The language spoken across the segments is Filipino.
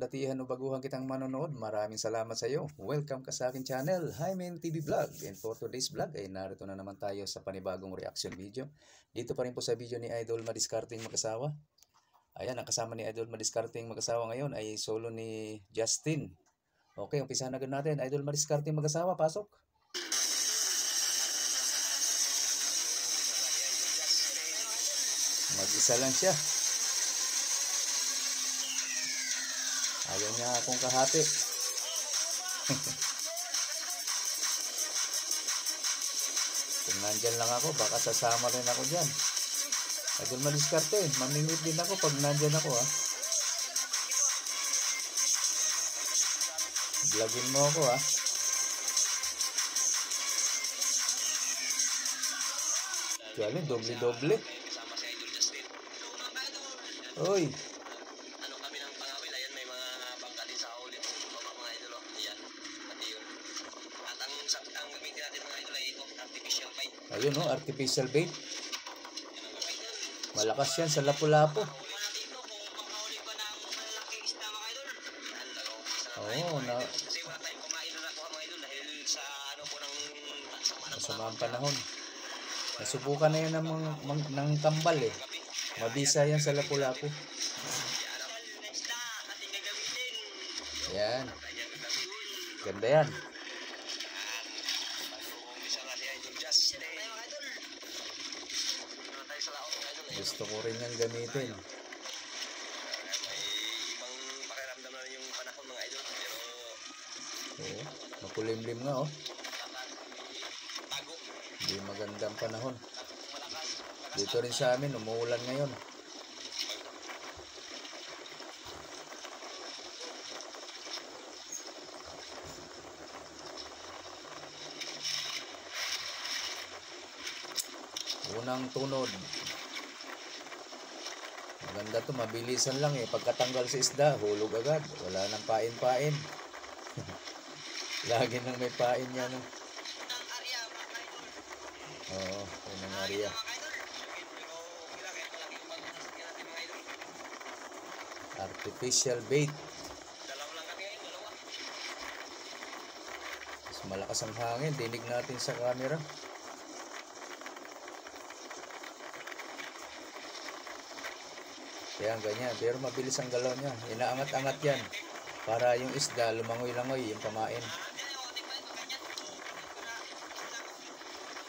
datihan o baguhan kitang manonood, maraming salamat sa iyo. Welcome ka sa akin channel, Hymen TV Vlog. And for today's vlog ay narito na naman tayo sa panibagong reaction video. Dito pa rin po sa video ni Idol Madiskarteng Mag-asawa. Ayan, ang kasama ni Idol Madiskarteng Mag-asawa ngayon ay solo ni Justin. Okay, umpisahan na agad natin. Idol Madiskarteng Mag-asawa, pasok. Mag-isa lang siya. Ayaw niya akong kahati. Kung nandyan lang ako, baka sasama rin ako dyan. Idol Madiskarte, mamimit din ako pag nandyan ako, ha. Vlogin mo ako, ha. Kaya doble-doble. Oy. Ayun, no, artificial bait. Malakas yan sa lapu-lapu. Oo, na masama ang panahon. Nasubukan na yan ng kambal eh. Mabisa yan sa lapu-lapu. Yan. Ganda yan. Gusto ko rin yung gamitin. Ibang pakiramdam na yung panahon mga idol. Oo, makulimlim nga oh. Hindi magandang panahon. Dito rin sa amin, umuulan ngayon. Unang tunod. Maganda to, mabilisan lang eh. Pagkatanggal sa isda, hulog agad. Wala nang pain-pain. Lagi nang may pain yan. Oo, unang area. Artificial bait. Mas malakas ang hangin. Dinig natin sa camera. Kaya ganyan, pero mabilis ang galaw niya. Inaangat-angat yan para yung isda lumangoy-langoy yung pamain.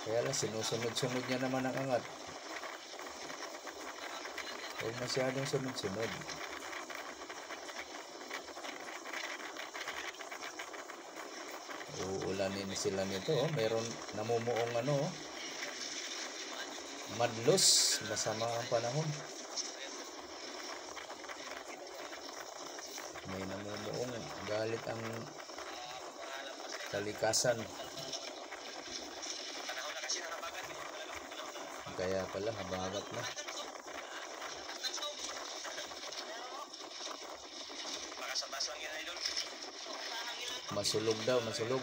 Kaya lang sinusunod-sunod niya naman ang angat. Huwag masyadong sunod-sunod. Uulanin sila nito oh. Meron namumuong ano oh. Madlos, masama ang panahon. May namumuong, galit ang kalikasan. Kaya pala habagat na. Masulog daw, masulog.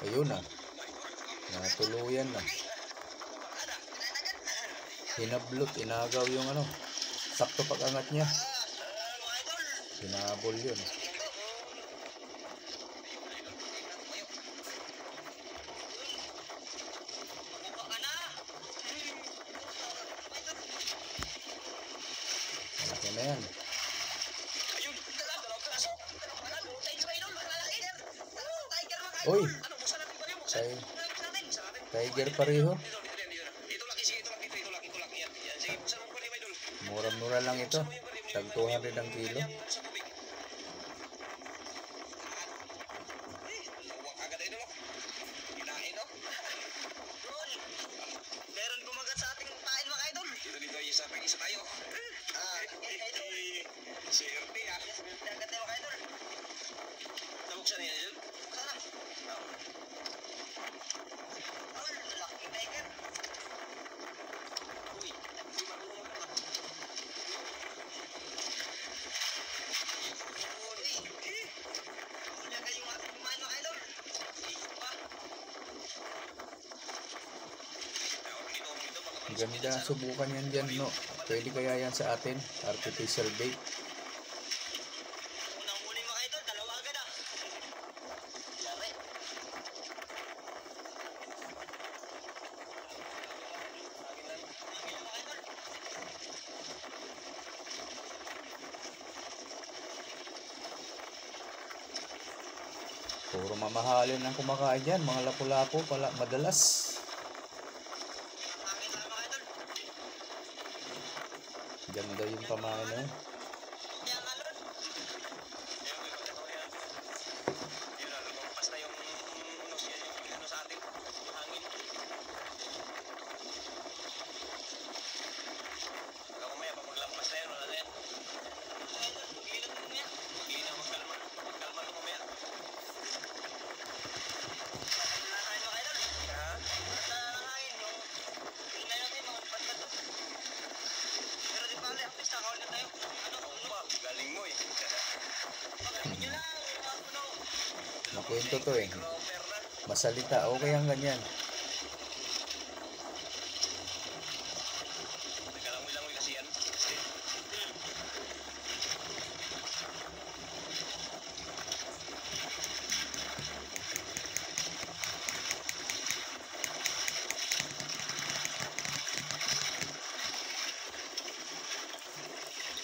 Ayun na. Natuluyan na. Hinablot, inagaw yung ano. Sakto pag-angat niya. Hinabol yun. Malaki na yan. Uy! Tiger pareho. Mura-mura lang ito. Tag 200 ang kilo. Meron kumagat sa ating pain mga idol. Dito dito isa tayo. Si RT ah. Dagat tayo mga idol. Nabuksan niya yun? Sana. Maganda, subukan yan dyan, no? Pwede kaya yan sa atin, artificial bait. Unang huli mga idol, dalawa agad ah. Yari. Hangin lang mga idol. Puro mamahalin ang kumakain dyan, mga lapu-lapu pala, madalas. Hangin lang mga idol. Ganda yung pamain na yun. Kaya nga nun. Yun na, lumampas na yung ano sa atin. Hangin. Baka mamaya, pag maglampas na yan, wala na yan. Mga idol, maglilat na mamaya. Maglilat, magkalma. Magkalma to mamaya. Wala tayo mga idol. Ha? Basta hangin yung hinay natin mga patpat to. Pero di pala, at least nakahuli na tayo. Ano, uno. Galing mo eh. Magaling nyo lang, mga puno. Makwento to eh. Grover na. Masalita, okay ang ganyan. Nagkalangoy-langoy kasi yan.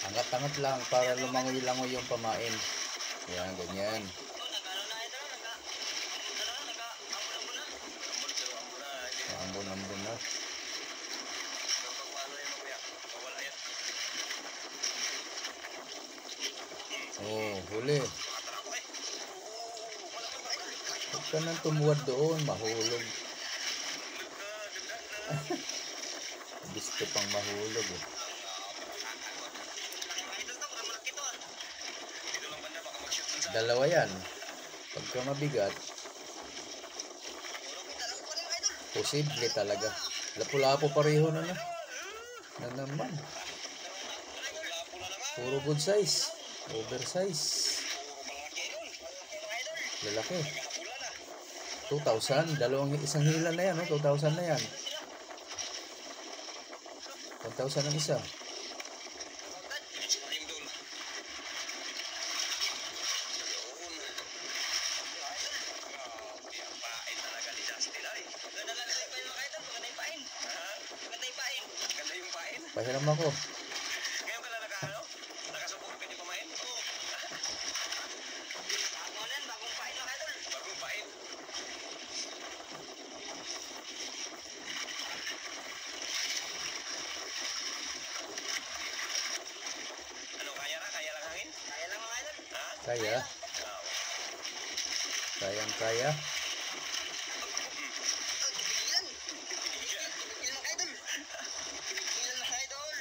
Angat-angat lang para lumangoy-langoy yung pamain. Yan, ganyan. Oh, nagano na ito, nag-ambon-ambon na. Ambon, pero ambon na. Ambon-ambon na. Pero pag paano yan mamaya, mawala yan. Oh, huli. Makatara ko eh. Wala pa ba ito? Huwag ka nang tumuwad doon, mahulog. Gusto pang mahulog eh. Dito lang banda, baka mag-shoot dun sa... Dalawa yan. Pagka mabigat, posible talaga. Lapu-lapu pareho na na. Na naman. Lapo na naman. Puro good size. Oversize. Puro malaki idol. Lalaki. Nagkakapula na. 2,000. Isang hila na yan. Oh. 2,000 na yan. 1,000 ang isa. Diretso na yung dol. Yun. Grabe, ang pain talaga ni Justin ay. Ganda lang tayo pa yung mga idol. Maganda yung pain. Ha? Maganda yung pain. Ganda yung pain. Pahiram ako. Ngayon ka na nakasubok ka niyo kumain? Oo. Bago na yan, bagong pain mga idol. Bagong pain. Ano, kaya na? Kaya lang hangin? Kaya lang mga idol. Ha? Kaya. Oo. Kayang-kaya. Tigilan. Tigilan mga idol. Tigilan mga idol.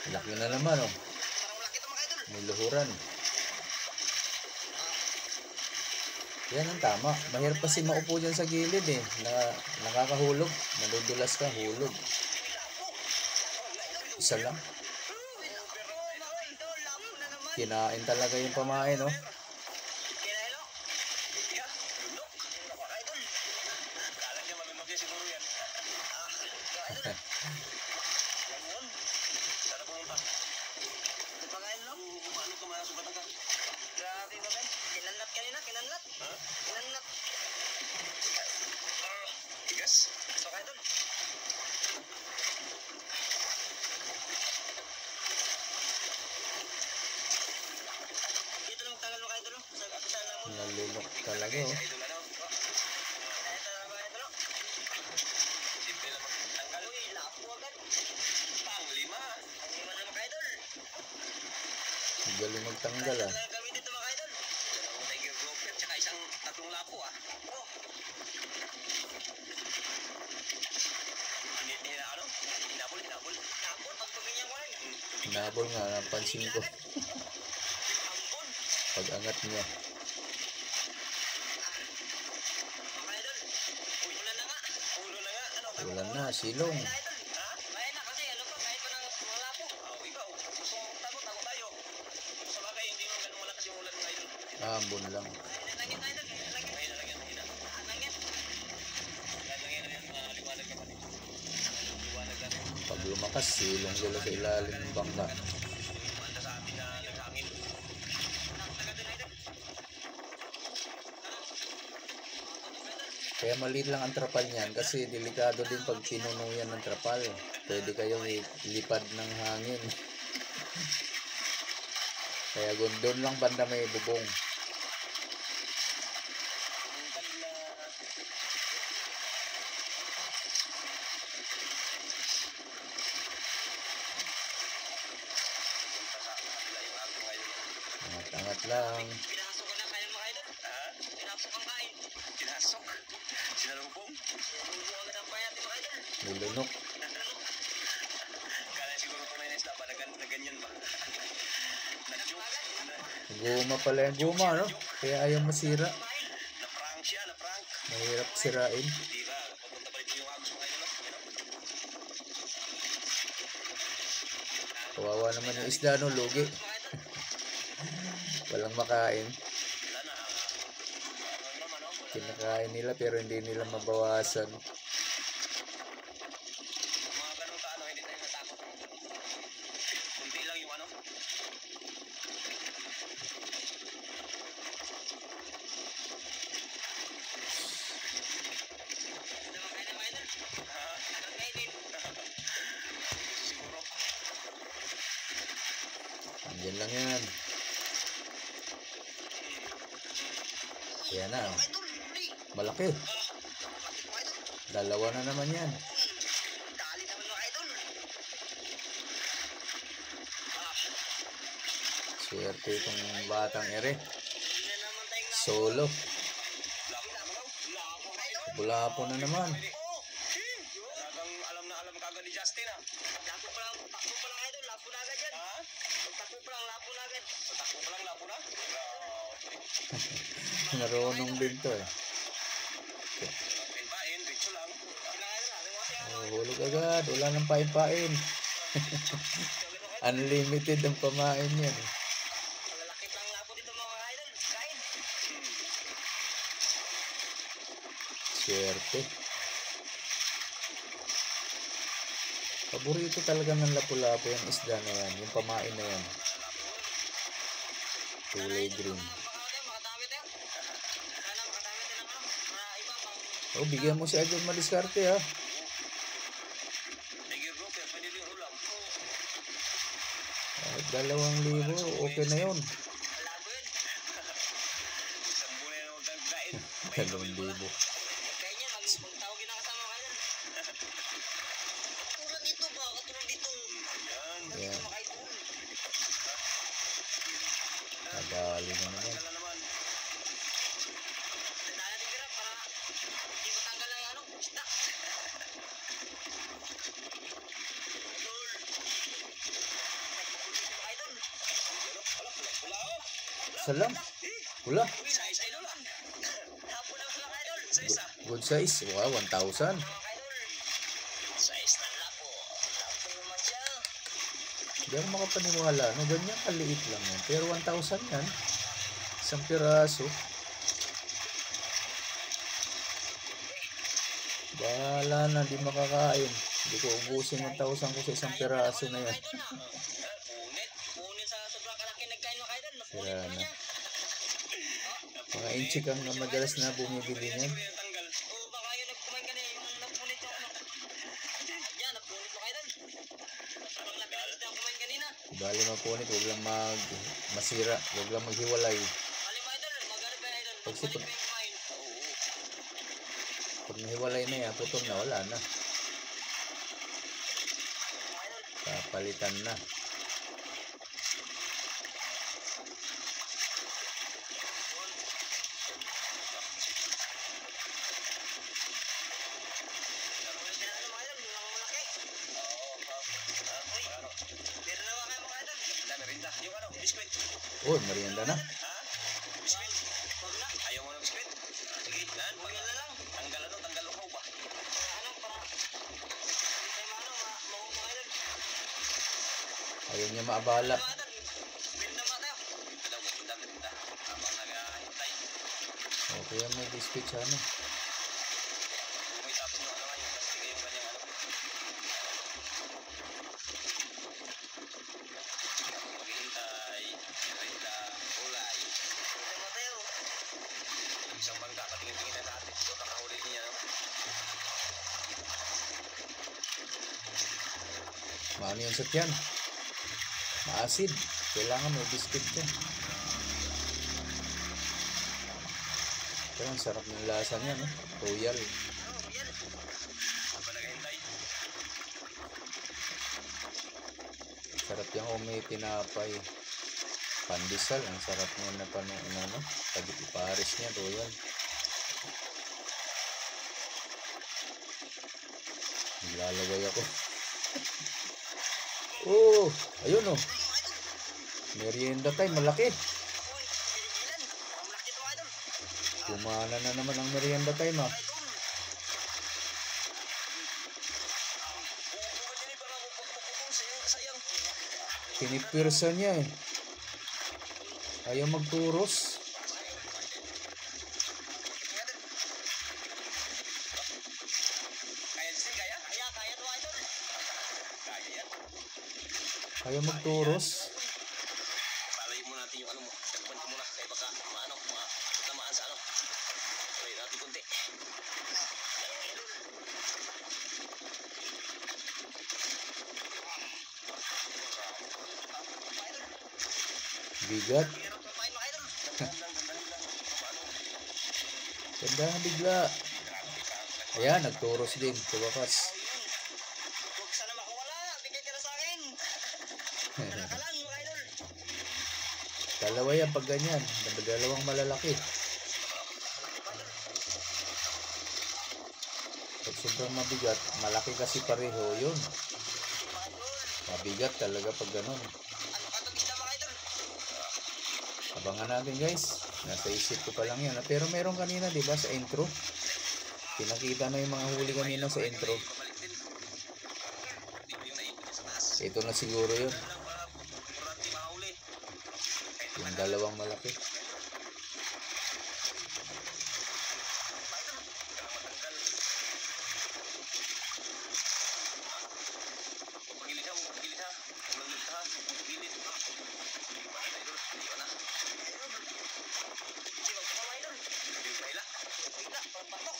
Laki na naman oh. Parang malaki ito mga idol. May luhuran. Yan ang tama. Mahirap kasi maupo dyan sa gilid eh. Nakakahulog. Madudulas ka, hulog. Isa lang. Kinain talaga yung pamain oh. Nalunok talaga oh. Galing magtanggal ah. Hinabol nga, napansin ko. Pag angat niya. Ulan na, silong. Ambon lang. lumakas, silong sila sa ilalim ng bangka. Manda sa amin na naghangin. Kaya maliit lang ang trapal niyan kasi delikado din pag pinuno yan ng trapal. Pwede kayong ilipad ng hangin. Kaya doon lang banda may bubong. Angat lang. Pinasok ko na kayo mga idol. Ha? Pinasok ang kain. Pinasok? Sinalubong? Sinalubong agad ang payat mga idol. Nilunok. Kala siguro kung may naisla pa na ganyan ba? Na-joke. Guma pala yung guma, no? Kaya ayaw masira. Na-prank siya, na-prank. Mahirap sirain. Di ba? Papunta pa rin yung agos mga idol. Kawawa naman yung isda, no? Lugi. Walang makain. Wala na. Ano naman, no? Kinakain nila pero hindi nila mabawasan. Mga ganun ka, ano, hindi tayo natakot. Kunti lang yung ano. Andyan lang yan. Yan na. Malaki. Dalawa na naman yan. Dali naman mga idol. Swerte itong batang ere. Hindi na naman tayong Solo. lapo. Bulapo na naman. Talagang alam kagad ni Justin ah. Lapo pa lang idol, lapo na agad yan. Ha? Pagtakbo pa lang, lapo na agad. Pagtakbo pa lang, lapo na? Marunong din to eh. Pain, diretso lang. Hulog agad. Wala nang pain-pain. Unlimited ang pamain yan. Malalaki lang lapo dito mga idol. Kain. Swerte. Paborito talaga ng lapu-lapu yung isda na yan. Yung pamain na yan. Kulay green. Makatami tayo. Sana makatami tayo ng mga iba pang... Oh, bigyan mo si Idol madiskarte ha. Nagiro, pero pwede yung ulam. Kahit 2,000, okay na yun. Malabo yun. Isang bulan na huwag kain. 2,000. Kaya niya, magtawagin na kasama kayo. Katulad dito ba? Katulad dito. Yan. Yan. Makaitulog. Nadali na naman. Tanggal na naman. Tandaan natin kira para hindi matanggal ang ano, isda. Idol. Wala oh. Salam. Wala. Size idol ah. Hapon lang sila idol. Size ah. Good size. Wow, 1,000. Mga idol. Size ng lapo. Lapo naman siya. Hindi ako makapaniwala. No, ganyan kaliit lang yan. Pero 1,000 yan. Isang piraso. Bahala na, di makakain. Hindi ko ubusin 1,000 ko sa isang piraso na yan. Punit sa sobrang kalaki nagkain mga idol. Napunit Sira naman na. niya. Mga inchik ang madalas na bumibili niyan. Oo, baka yun nagkumain ka na yung napunit yung ano. Yan, napunit mo kayo doon. Parang napinalis na kumain kanina. Bali mapunit, huwag lang masira, huwag lang maghiwalay. Bali mo idol, magano ba idol? Pag Napunit mo yung kumain. Pag nahiwalay na yan, putol na, wala na. Papalitan na. Napunit na ano mga idol, yung malaki. Uy, meron na mga kayo mga idol. Dami rin na. Yung ano, biskwit. Oh, merienda na. Ha? Biskwit? Wag na. Ayaw mo ng biskwit? Sige, nan. Wag na lang. Tanggal ano, tanggal ako ba? Ano, para... Hindi tayo maano, mawag mga idol. Ayaw niya maabala. Mga idol, binda mga tayo. Binda. Habang naghahintay. Okay, yan may biscuit sa ano. May tapon yung ano nga, yung plastic yung kanyang ano. Ano yun sa tiyan? Maasid. Kailangan may biscuit ka. Pero ang sarap ng lasa niya, no? Royal. Yan. Ba naghihintay? Sarap yan kung may tinapay. Pandesal. Ang sarap niya na ano? Paris niya, royal. Lalagay ako. Oh, ayun oh. Merienda time, malaki. Uy, pinigilan. Ang laki ito, idol. Kumana na naman ang merienda time ah. Idol. Bukan ini para pupukong sayang. Pinipirsa niya eh. Ayaw magturos. Kaya sih, kaya? Kaya tuh idol. Kaya yan. Ayaw magturos. Palay mo natin yung ano mo. Takpan ko muna. Kaya baka tamaan sa ano. Palay natin kunti. Bigat. Hirap na pain mga idol. Dandan lang. Paano? Ganda bigla. Ayan, nagturos din. Sa wakas. Huwag sana makawala. Bigay ka na sa akin. Kalakalan mga idol. Dalawa yan pag ganyan. Dalawang malalaki. Pag sobrang mabigat, malaki kasi pareho yun. Mabigat talaga pag ganun. Ano ka ito mga idol? Abangan natin guys. Nasa isip ko pa lang yan. Pero meron kanina diba sa intro. Pinakita na yung mga huli kanina sa intro. Pabalik din. Hindi ko yung naipin sa taas. Ito na siguro yun. Lang para murati mahuli. Yung dalawang malaki. Pagilid ha. Pagilid ha. Pagilid. Iwan na. Sino ka mga idol? Hila. Hila. Patok.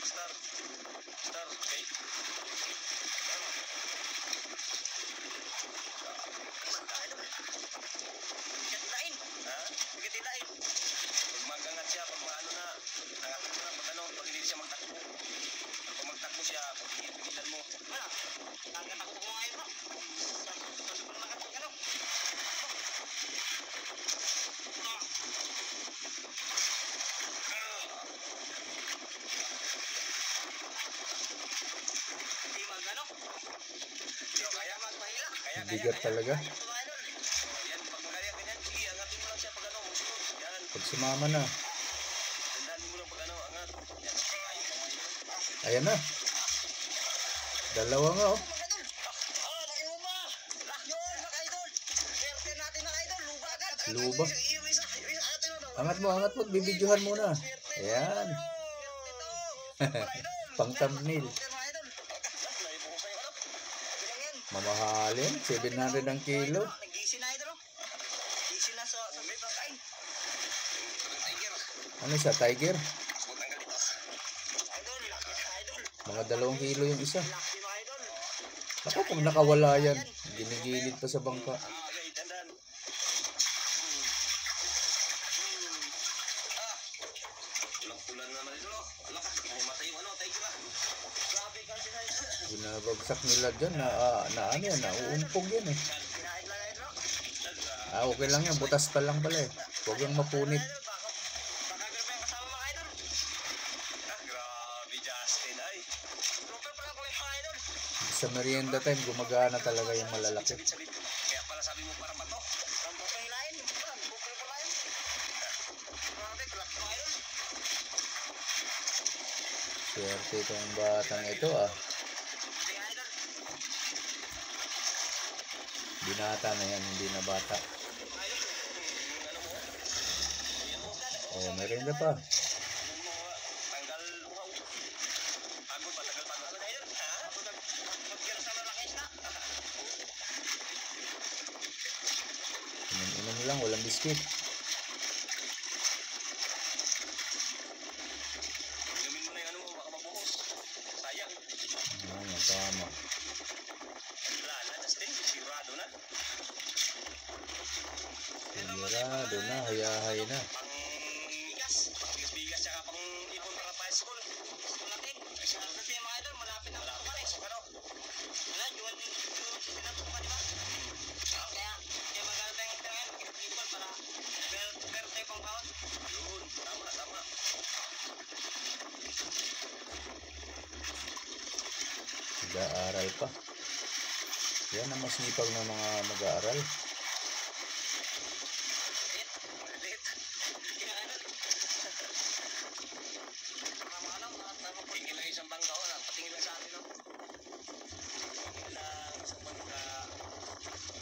Star. Okay. Bigat-ilain. Ha? Bigat-ilain. Pag magangat siya, pag maano na, nangatak na, pag ano, pag hindi siya magtakbo. Pag magtakbo siya, pigilan mo. Wala. Nangat ako kung ngayon, bro. Tapos pa naman ako, ano? Hindi magano. Pero kaya magpahila. Bigat talaga. Yan, pag magaya ganyan, sige, angatin mo lang siya pag ano, musunod. Yan, Pag sumama na. tandaan mo lang pag ano, angat. Yan, ayaw pa mayo. Ayan na. Dalawa nga oh. Nakiuba! Yun, mga idol! Swerte natin mga idol, luba agad. Luba. Yung isa, Angat mo. Bibidyohan muna. Ayan. Pang thumbnail. Mamahalin. 700 ang kilo. Nag-gisi na idol. Gisi na sa pagkain. Tiger. Ano siya? Tiger? Ako tanggal ito. Idol. Mga 2 kilo yung isa. Laki mga idol. Ako kung nakawala yan. Ginigilid pa sa bangka. Okay, tandaan. Ulang-ulan naman ito. Alak, matay yung ano, tiger ah. Grabe kasi na ito. Binabagsak nila dyan. Na ano yan. Nauumpog yan eh. Kinain lang ito. Okay lang yan. Butas pa lang pala eh. Huwag yung mapunit. Baka grabe yung kasama mga idol. Grabe Justin ay. Grabe pala ko yung mga idol. Sa merienda time, gumagana talaga yung malalaki. Sabit. Kaya pala sabi mo para pato. Ang bukay lain. Ang bukay pa lain. Grabe, grabe mga idol. Swerte itong batang ito ah. Sige idol. Binata na yan, hindi na bata. Idol. Ano mo? Oh, merienda pa. Tanggal uhaw. Pagod ba? Tanggal pagod. Ano idol? Ha? Magkira sa lalaki na. Inom lang, walang biscuit. tama. Wala na, Justin. Sigurado na. Sigurado na, hayahay na. Pang-bigas. Pang-bigas-bigas tsaka pang-ipon para pa school. School natin. Kasi mga idol, malapit na pasukan eh. Pasok ano? Wala, Juwan pinatukan, di ba? Kaya maganda tayong ipon para pero tayo pang bawat. Yun, tama, tama. Nag-aaral pa. Yan ang masipag ng mga mag-aaral. Malit. Kaya ano? Tingin lang isang bangka o lang. Patingin lang sa atin, no? Tingin lang isang bangka.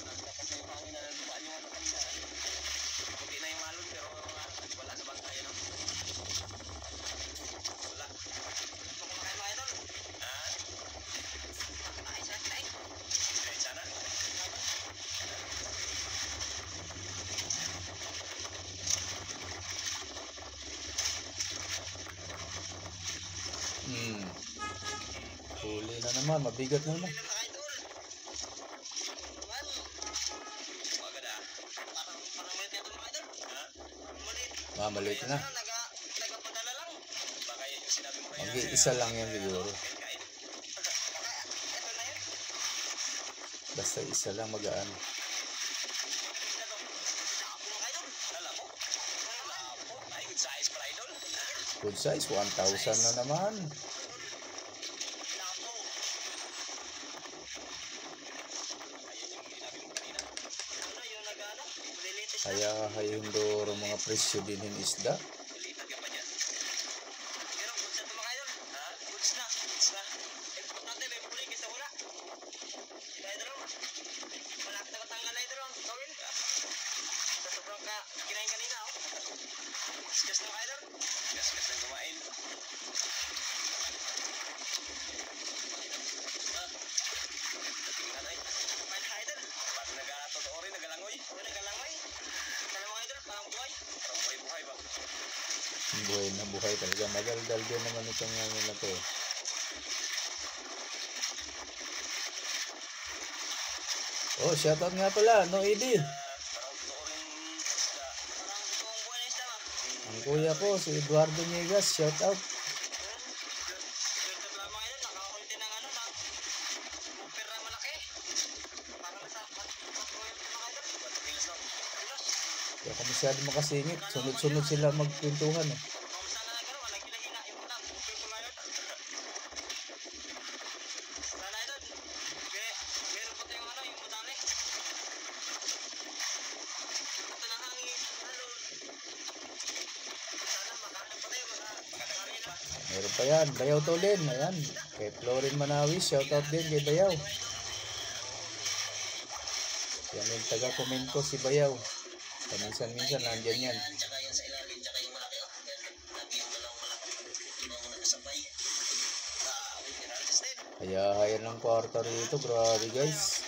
Nagtapat na yung hangin na nagbukaan yung matanda. Hindi na yung alon pero wala sa bangka yan, no? Wala. Gusto ko makain mga idol. Ha? Ay, sana. Ay, sana. Huli na naman, mabigat na naman. Maliit na. Mag-iisa lang yan siguro. Basta isa lang magaan. Good size, 1,000 na naman. Kaya hayundoro mga presyo din yung isda. Buhay na buhay talaga. Magaldal din naman itong ano na to. Oh, shoutout nga pala, no Eddie. Ang kuya ko, si Eduardo Niegas, shoutout. Kaya kung masyado makasingit, sunod-sunod sila magkwentuhan eh. Meron pa yan, Bayaw Tolin, ayan. Kay Florin Manawis, shoutout din kay Bayaw. Yan yung taga-komento si Bayaw. Minsan-minsan nandyan yan. Hayahayan ng kwarta rito, grabe guys.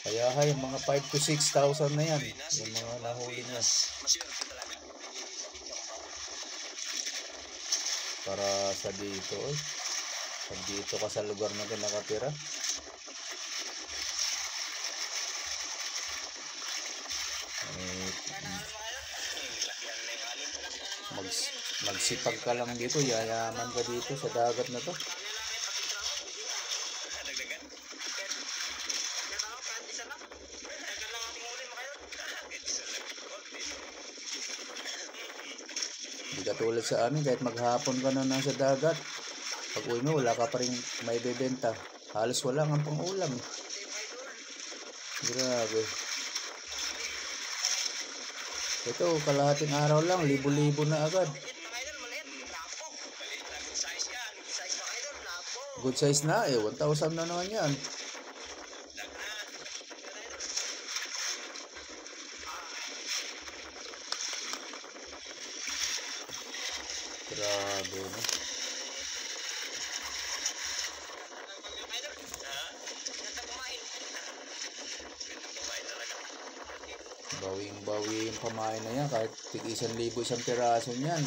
Hayahay, mga 5 to 6,000 na yan. Yung mga nahuli niya. Para sa dito, sa dito ka sa lugar natin nakatira. Magsipag ka lang dito, yayaman ka dito sa dagat na to. Hindi katulad sa amin, kahit maghapon ka na nasa dagat, pag uwi mo wala ka pa rin may bebenta, halos wala nga pang ulam. Grabe. Ito, kalahating araw lang, libo-libo na agad. Good size na eh, 1,000 na naman yan. Grabe no. Bawing-bawi yung pamain na yan, kahit tig 1,000 isang piraso niyan.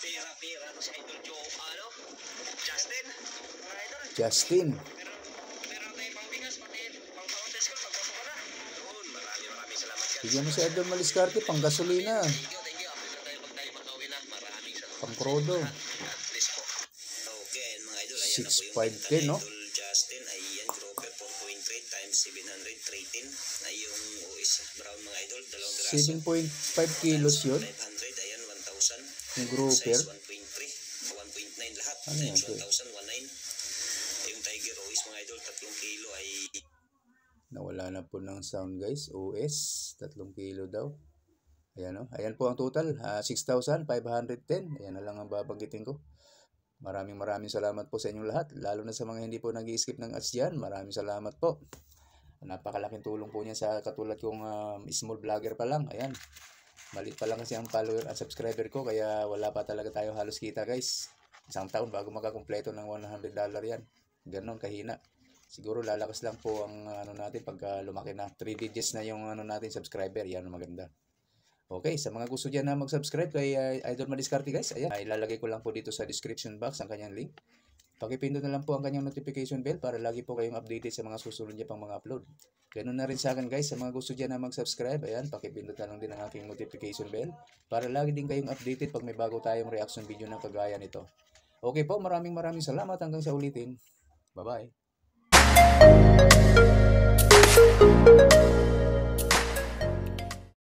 Pira-pira si Idol Joe, ano? Justin, mga idol. Justin. Meron tayo pang bigas, pati pang contest ko, pagpasok ka na. Yun, maraming salamat yan. Bigyan mo si Idol Maliscarte pang gasolina. Thank you. After tayo pag tayo makauwi na, maraming salamat. Pang krodo. At least po. Okay, mga idol, ayan na po yung 6.5K, benta ni no? Idol Justin. Ayan, Grover 4.3 times 713. Ay yung OS Brown, mga idol, dalawang piraso. 7.5 kilos yun. 500, ayan, 1,000. Yung grouper. Size 1.3, 1.9 lahat. Ano yan, Times sir? 1,000, 1.9. Yung Tiger OS, mga idol, 3 kilo ay... Nawala na po ng sound guys. OS, 3 kilo daw. Ayan o. Ayan po ang total. 6,510. Ayan na lang ang babanggitin ko. Maraming salamat po sa inyong lahat. Lalo na sa mga hindi po nag-i-skip ng ads dyan. Maraming salamat po. Napakalaking tulong po niya sa katulad kong small vlogger pa lang. Ayan. Maliit pa lang kasi ang follower at subscriber ko. Kaya wala pa talaga tayo halos kita guys. Isang taon bago makakumpleto ng $100 yan. Ganon kahina. Siguro lalakas lang po ang natin pagka lumaki na. 3 digits na yung natin subscriber. Yan maganda. Okay, sa mga gusto dyan na mag-subscribe kay Idol Maliscarte guys, ayan, ilalagay ko lang po dito sa description box ang kanyang link. Pakipindot na lang po ang kanyang notification bell para lagi po kayong updated sa mga susunod niya pang mga upload. Ganun na rin sa akin guys, sa mga gusto dyan na mag-subscribe, ayan, pakipindot na lang din ang aking notification bell para lagi din kayong updated pag may bago tayong reaction video na kagaya nito. Okay po, maraming salamat hanggang sa ulitin. Bye-bye.